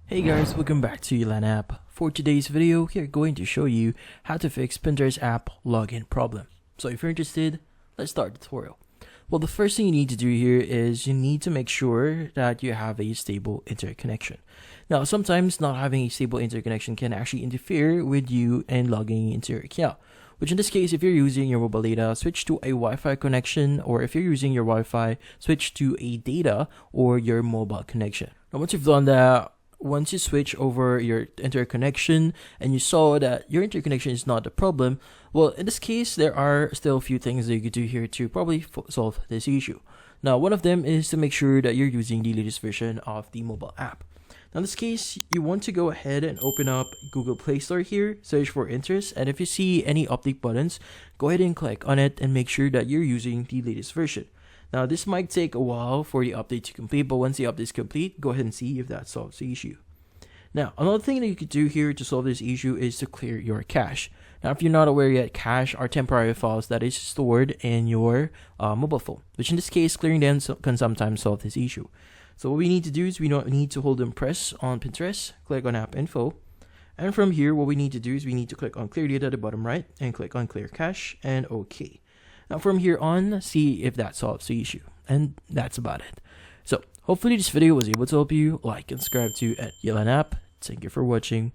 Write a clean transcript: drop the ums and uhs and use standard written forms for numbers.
Hey guys, welcome back to Yelan app. For today's video, we are going to show you how to fix Pinterest app login problem. So if you're interested, let's start the tutorial. Well, the first thing you need to do here is you need to make sure that you have a stable internet connection. Now, sometimes not having a stable internet connection can actually interfere with you and logging into your account. Which in this case, if you're using your mobile data, switch to a Wi-Fi connection, or if you're using your Wi-Fi, switch to a data or your mobile connection. Now, once you've done that, once you switch over your internet connection and you saw that your internet connection is not the problem, well, in this case, there are still a few things that you could do here to probably solve this issue. Now, one of them is to make sure that you're using the latest version of the mobile app. Now, in this case, you want to go ahead and open up Google Play Store here, search for Pinterest, and if you see any update buttons, go ahead and click on it and make sure that you're using the latest version. Now, this might take a while for the update to complete, but once the update is complete, go ahead and see if that solves the issue. Now, another thing that you could do here to solve this issue is to clear your cache. Now, if you're not aware yet, cache are temporary files that is stored in your mobile phone, which in this case, clearing them can sometimes solve this issue. So what we need to do is we need to hold and press on Pinterest, click on App Info, and from here, what we need to do is we need to click on Clear Data at the bottom right and click on Clear Cache and OK. Now from here on, see if that solves the issue. And that's about it. So hopefully this video was able to help you. Like and subscribe to Yelan app. Thank you for watching.